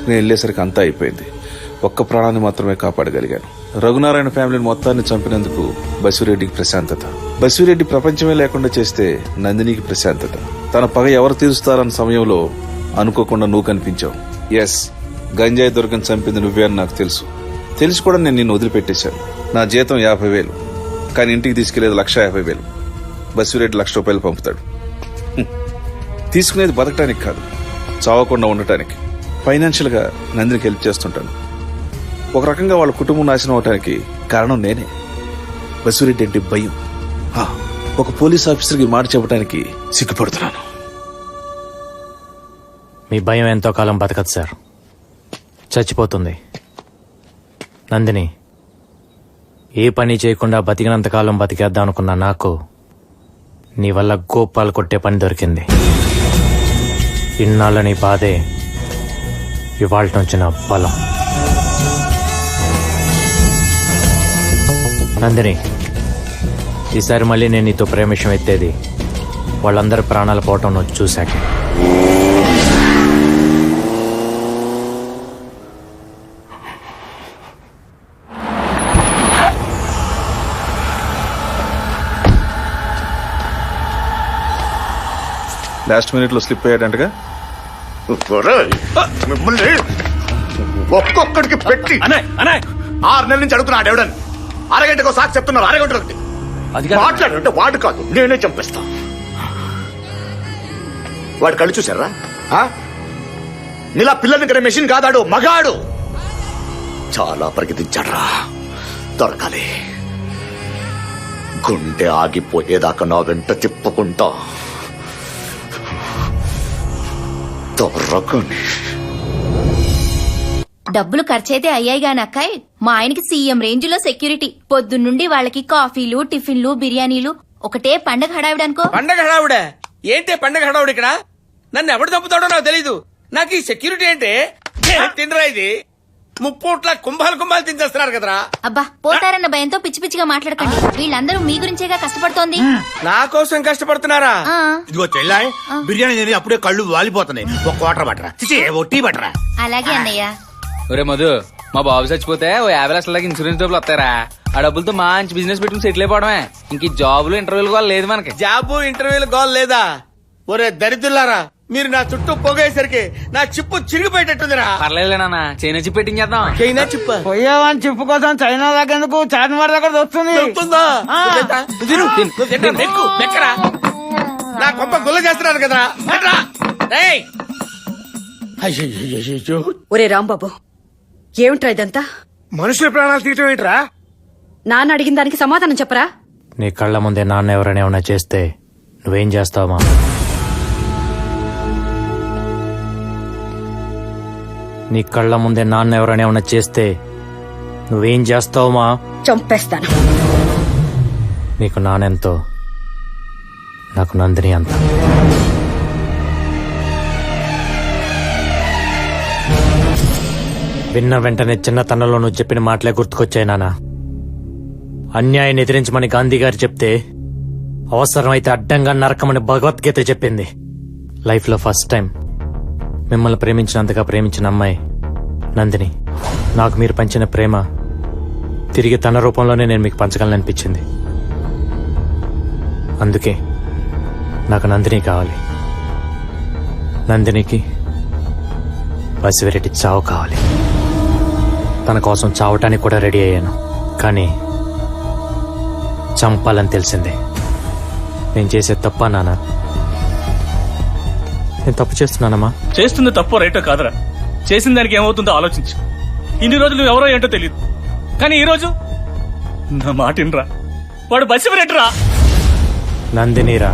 నేను వెళ్ళేసరికి అంతా అయిపోయింది. ఒక్క ప్రాణాన్ని మాత్రమే కాపాడగలిగాను. రఘునారాయణ ఫ్యామిలీని మొత్తాన్ని చంపినందుకు బసిరెడ్డికి ప్రశాంతత. బసిరెడ్డి ప్రపంచమే లేకుండా చేస్తే నందినికి ప్రశాంతత. తన పగ ఎవరు తీరుస్తారన్న సమయంలో అనుకోకుండా నువ్వు కనిపించావు. ఎస్, గంజాయి దుర్గం చంపింది నువ్వే అని నాకు తెలుసు. తెలిసి కూడా నేను నిన్ను వదిలిపెట్టేశాను. నా జీతం 50,000, కానీ ఇంటికి తీసుకెళ్లేది 1,50,000. బసిరెడ్డి 1,00,000 రూపాయలు పంపుతాడు. తీసుకునేది బతకటానికి కాదు, చావకుండా ఉండటానికి. ఫైనాన్షియల్ గా నందినికి హెల్ప్ చేస్తుంటాను. ఒక రకంగా వాళ్ళ కుటుంబం నాశనం అవటానికి కారణం నేనే. బసిరెడ్డి అంటే భయం. ఒక పోలీస్ ఆఫీసర్కి మాట చెప్పడానికి సిగ్గుపడుతున్నాను. మీ భయం ఎంతో కాలం బతకదు సార్, చచ్చిపోతుంది. నందిని ఏ పని చేయకుండా బతికినంతకాలం బతికేద్దాం అనుకున్నా నాకు నీ వల్ల గోపాలు కొట్టే పని దొరికింది. ఇన్నాళ్ళ నీ బాధే ఇవాళ నుంచి నా బలం. నందిని, ఈసారి మళ్ళీ నేను నీతో ప్రేమ విషయం ఎత్తేది వాళ్ళందరి ప్రాణాలు పోవటం నువ్వు చూశాక. లాస్ట్ మినిట్ లో స్లిప్ అయ్యాడంటగా. మిమ్మల్ని ఒక్కొక్కడికి పెట్టి 6 నెలల నుంచి అడుగుతున్నా ఎవడని. అరగంటకు సాక్షి చెప్తున్నారు, అరగంటకి మాట్లాడంటే వాడు కాదు నేనే చంపేస్తా. వాడు కళ్ళు చూసారా? నీలా పిల్లల్ని ఇక్కడ మెషిన్ కాదాడు, మగాడు. చాలా పరిగెత్తించాడ్రా, దొరకాలి. గుండె ఆగిపోయేదాకా నా వెంట తిప్పుకుంటా దొరకని. డబ్బులు ఖర్చయితే అయ్యాయి గాని అక్కాయ్, మా ఆయనకి సీఎం రేంజ్ లో సెక్యూరిటీ. పొద్దున్నుండి వాళ్ళకి కాఫీలు, టిఫిన్లు, బిర్యానీలు, ఒకటే పండగ హడావిడనుకో. పండగ హడావుడే ఏంటి? పండగ హడావుడు ఇక్కడ నన్ను ఎవడు చంపుతాడో నాకు తెలీదు. నాకు ఈ సెక్యూరిటీ అంటే తినరా ఇది? ముప్పూట్ల కుంభాలు తినేస్తున్నారు కదరా. అబ్బా, పోతారన్న భయంతో పిచ్చి పిచ్చిగా మాట్లాడకండి. వీళ్ళందరూ మీ గురించేగా కష్టపడుతోంది. నా కోసం కష్టపడుతున్నారా? ఆ, ఇదిగో చెల్లాయ్, బిర్యానీ తిని అప్పుడే కళ్ళు వాలిపోతున్నాయి. ఒక వాటర్ పట్టరా, ఓ టీ పట్టరా. అలాగే అన్నయ్య. ఒరే మధు, మా బాబు చచ్చిపోతే ఓ 50 లక్షలకి ఇన్సూరెన్స్ డబ్బులు వస్తారా? ఆ డబ్బులతో మంచి బిజినెస్ పెట్టుకుని సెటిల్ అయిపోవడమే. ఇంక జాబులు ఇంటర్వ్యూలు కూడా లేదు మనకి. జాబు ఇంటర్వ్యూలు గోల్ లేదా? ఒరే దరిద్రులారా, మీరు నా చుట్టూ పొగేసరికి నా చిప్పు చిరిగిపోయేటట్టుందిరా. పర్లేదులే నాన్న, చైనా చిప్ పెట్టింగ్ చేద్దాం. చైనా చిప్ప పోయావని చెప్పుకోసం చైనా దగ్గర ఎందుకు, చార్మినార్ దగ్గర వస్తుంది. దొరుకుతుందా? ఎక్కరా నా కొంప గుల్ల చేస్తున్నారు కదరా. ఒరే రాంబాబు, ఏమిట్రా ఇదంతా? మనుషుల ప్రాణాలు తీయటం ఏంట్రా? నాన్న అడిగిన దానికి సమాధానం చెప్పరా? నీ కళ్ళ ముందే నాన్న ఎవరైనా ఏమన్నా చేస్తే నువ్వేం చేస్తావమ్మా? నీ కళ్ళ ముందే నాన్న ఎవరైనా ఏమన్నా చేస్తే నువ్వేం చేస్తావమ్మా? చంపేస్తాను. నీకు నానెంతో, నాకు నందిని అంత. విన్న వెంటనే చిన్నతనంలో నువ్వు చెప్పిన మాటలే గుర్తుకొచ్చాయి నాన్న. అన్యాయాన్ని ఎదిరించమని గాంధీ గారు చెప్తే, అవసరమైతే అడ్డంగా నరకమని భగవద్గీత చెప్పింది. లైఫ్ లో ఫస్ట్ టైం మిమ్మల్ని ప్రేమించినంతగా ప్రేమించిన అమ్మాయి నందిని. నాకు మీరు పంచిన ప్రేమ తిరిగి తన రూపంలోనే నేను మీకు పంచగలననిపించింది. అందుకే నాకు నందిని కావాలి. నందినికి బసిరెడ్డి చావు కావాలి. తన కోసం చావటానికి కూడా రెడీ అయ్యాను, కానీ చంపాలని తెలిసిందే. నేను చేసే తప్ప నాన్న? నేను తప్పు చేస్తున్నానమ్మా? చేస్తుంది తప్పో రైటో కాదురా, చేసిన దానికి ఏమవుతుందో ఆలోచించు. ఇన్ని రోజులు ఎవరో ఏంటో తెలియదు, కానీ ఈ రోజు నా మాటినరా, వాడు బసిరెడ్డిరా. నందినిరా.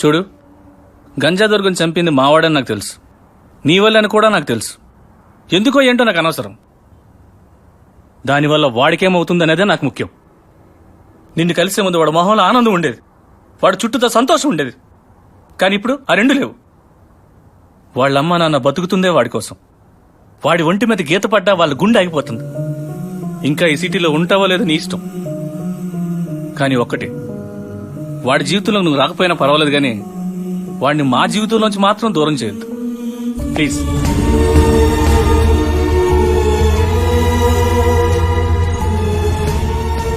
చూడు, గంజా దుర్గం చంపింది మావాడని నాకు తెలుసు, నీ వల్లని కూడా నాకు తెలుసు. ఎందుకో ఏంటో నాకు అనవసరం. దానివల్ల వాడికేమవుతుంది అనేదే నాకు ముఖ్యం. నిన్ను కలిసే ముందు వాడు మొహంలో ఆనందం ఉండేది, వాడు చుట్టూతో సంతోషం ఉండేది. కానీ ఇప్పుడు ఆ రెండు లేవు. వాళ్ళమ్మ నాన్న బతుకుతుందే వాడి కోసం. వాడి ఒంటి మీద గీత పడ్డా వాళ్ళ గుండె ఆగిపోతుంది. ఇంకా ఈ సిటీలో ఉంటావో లేదో నీ ఇష్టం, కానీ ఒక్కటి, వాడి జీవితంలో నువ్వు రాకపోయినా పర్వాలేదు కానీ వాడిని మా జీవితంలోంచి మాత్రం దూరం చేయొద్దు ప్లీజ్.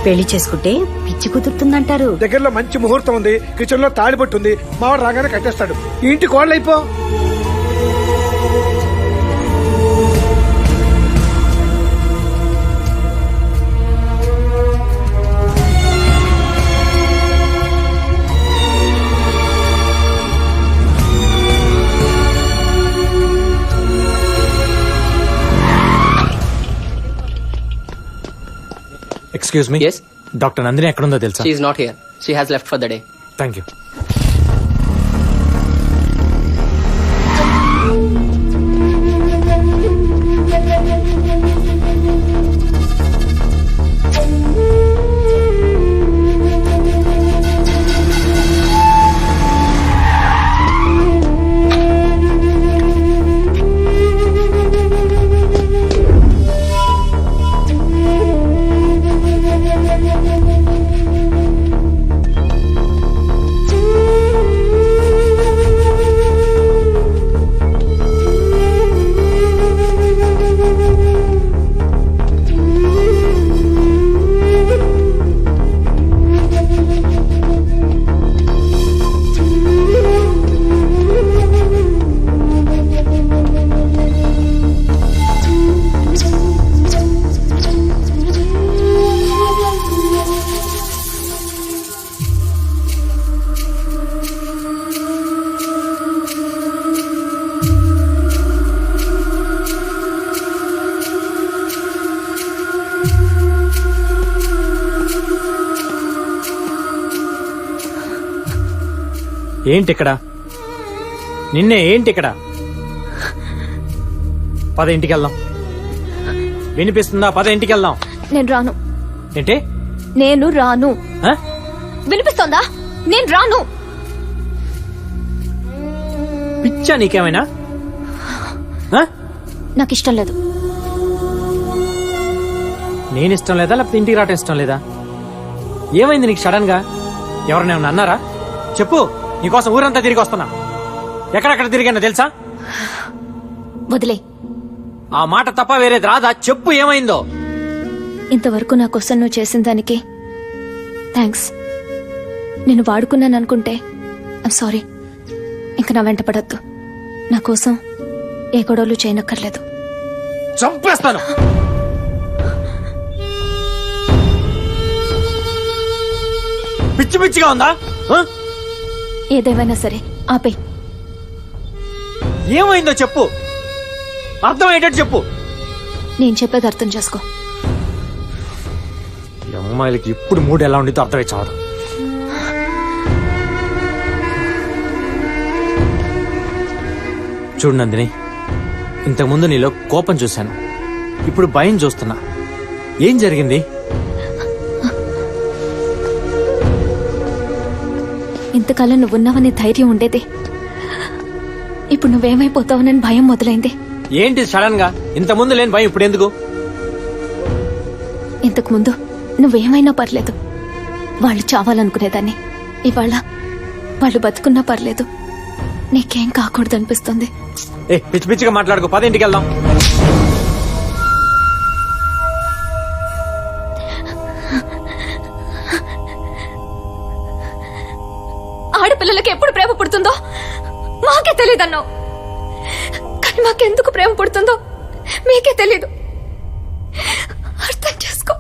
పెళ్లి చేసుకుంటే పిచ్చి కుదురుతుందంటారు. దగ్గరలో మంచి ముహూర్తం ఉంది, కిచెన్ లో తాళిబొట్టు ఉంది, మావాడు రాగానే కట్టేస్తాడు. ఈ ఇంటి కోళ్ళు అయిపో. Excuse me, Yes? Doctor Nandini ఎక్కడుందో తెలుసా? She is not here. She has left for the day. Thank you. ఏంటి ఇక్కడ? నిన్నే ఏంటి ఇక్కడ? పద ఇంటికి వెళ్దాం. వినిపిస్తుందా? పద ఇంటికి వెళ్దాం. నేను రాను. ఏంటి? నేను రాను. ఆ? వినిపిస్తోందా? నేను రాను. పిచ్చా నీకేమైనా? ఆ? నాకు ఇష్టం లేదు. నేను ఇష్టం లేదా లేకపోతే ఇంటికి రావటం ఇష్టం లేదా? ఏమైంది నీకు సడన్ గా? ఎవరినేమన్నా అన్నారా? చెప్పు. నీకోసం ఊరంతా తిరిగి వస్తున్నా. ఎక్కడెక్కడ తిరిగానో తెలుసా? వదిలే. ఆ మాట తప్ప వేరేది రాదా? చెప్పు ఏమైందో. ఇంతవరకు నా కోసం నువ్వు చేసిన దానికి థ్యాంక్స్. నేను వాడుకున్నాను అనుకుంటే ఐమ్ సారీ. ఇంక నా వెంట పడద్దు. నా కోసం ఏ గొడవలు చేయనక్కర్లేదు. చంపేస్తాను. పిచ్చి పిచ్చిగా ఉందా? ఆ? ఏదేమైనా సరే ఆపే. ఏమైందో చెప్పు. అర్థమయ్యేటట్టు చెప్పు. నేను చెప్పేది అర్థం చేసుకో. ఈ అమ్మాయిలకి ఇప్పుడు మూడు ఎలా ఉండితో అర్థమై చావదు. చూడు నందిని, ఇంతకుముందు నీలో కోపం చూశాను, ఇప్పుడు భయం చూస్తున్నా. ఏం జరిగింది? ఇంతకాలం నువ్వున్నావనే ధైర్యం ఉండేది. ఇప్పుడు నువ్వేమైపోతావనని భయం మొదలైంది. ఏంటి సడన్ గా? ఇంతకుముందు లేని భయం ఇప్పుడు ఎందుకు? ఇంతకు ముందు నువ్వేమైనా పర్లేదు, వాళ్ళు చావాలనుకునేదాన్ని. ఇవాళ వాళ్ళు బతుకున్నా పర్లేదు, నీకేం కాకూడదు అనిపిస్తుంది. ఏ పిచ్చి పిచ్చిగా మాట్లాడుకో. పద ఇంటికి వెళ్దాం. ఆడపిల్లలకి ఎప్పుడు ప్రేమ పుడుతుందో మాకే తెలియదన్నావు, కానీ మాకెందుకు ప్రేమ పుడుతుందో మీకే తెలీదు. అర్థం చేసుకో.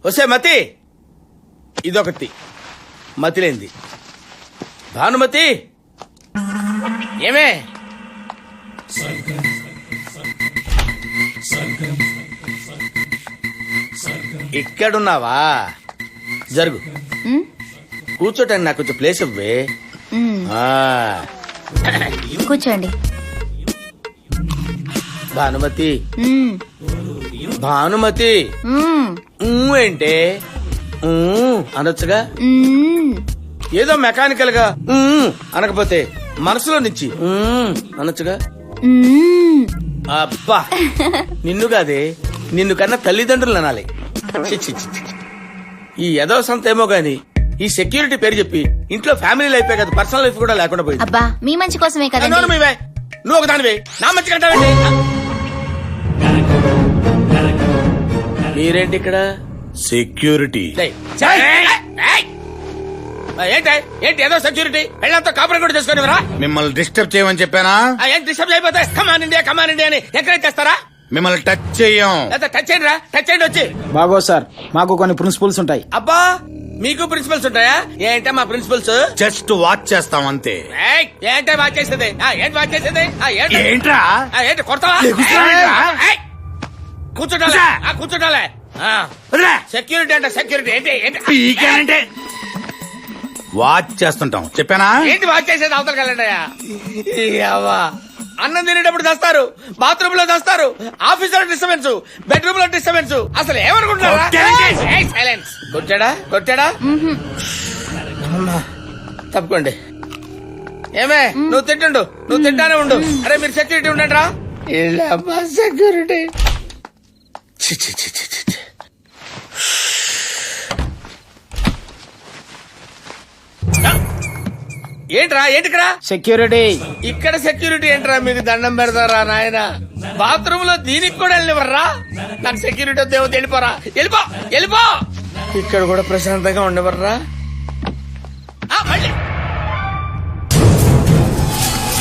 వస్తే మతి, ఇదొకటి మతిలేంది. భానుమతి, ఏమే ఇక్కడున్నావా? జరుగు, కూర్చోటానికి నాకు కొంచెం ప్లేస్ ఇవ్వే. కూర్చోండి. భానుమతి, భానుమతి ఏంటే అనొచ్చుగా ఏదో మెకానికల్ గా అనకపోతే మనసులో నుంచి అనొచ్చుగా. అబ్బా నిన్ను కాదే, నిన్ను కన్నా తల్లిదండ్రులు అనాలి. చి, చి, చి, చి. ఈ ఎదవ సంత ఏమో గాని ఈ సెక్యూరిటీ పేరు చెప్పి ఇంట్లో ఫ్యామిలీ లైఫ్ కదా పర్సనల్ లైఫ్ కూడా లేకుండా పోయింది. అబ్బా మీ మంచి కోసమే కదా. నోరు మీవే. నువ్వు ఒక దానివే నా మంచి కంటావేంటి? మీరేంటి ఇక్కడ? సెక్యూరిటీ. ఏంటి ఏదో సెక్యూరిటీ పెళ్ళంతా కాపురం కూడా చేసుకునివరా? మిమ్మల్ని డిస్టర్బ్ చేయమని చెప్పానా? ఏంటి డిస్టర్బ్ అయిపోతే కమాన్ ఇండియా అని ఎంకరేజ్ చేస్తారా? మిమ్మల్ని టచ్ చెయ్యం. టచ్ చేయండి రా, టచ్ చేయండి వచ్చి. బాగో సార్, మాకు కొన్ని ప్రిన్సిపల్స్ ఉంటాయి. అబ్బా మీకు ప్రిన్సిపల్స్ ఉంటాయా? ఏంటా మా ప్రిన్సిపల్స్? జస్ట్ వాచ్ చేస్తాం అంతే. ఏంటే వాచ్ చేసేది? ఏంటి వాచ్ చేసేది? ఏంట్రా? ఏంటి కొడతావా? కూర్చోటాలే. సెక్యూరిటీ అంటే సెక్యూరిటీ ఏంటి? వాచ్ చేస్తుంటాం చెప్పానా? ఏంటి వాచ్ చేసేది? అవతల కలండియా. అన్నం తినేటప్పుడు తెస్తారు, బాత్రూమ్ లో తెస్తారు, ఆఫీస్ లో డిస్టర్బెన్స్, బెడ్రూమ్ లో డిస్టర్బెన్స్. అసలు ఏమనుకుంటున్నారా? సైలెన్స్. కొట్టాడా? తప్పుకోండి. ఏమే నువ్వు తింటుండు, నువ్వు తింటానే ఉండు. అరే మీరు సెక్యూరిటీ ఉండండి రా. సెక్యూరిటీ ఏంట్రా? ఏంటి ఇక్కడ సెక్యూరిటీ? ఇక్కడ సెక్యూరిటీ ఏంట్రా? మీకు దండం పెడతారా నాయన? బాత్రూమ్ లో దీనికి కూడా వెళ్ళివర్రా? నాకు సెక్యూరిటీ వద్ద వెళ్ళిపోరా. వెళ్ళిపో. ఇక్కడ కూడా ప్రశాంతంగా ఉండవర్రా?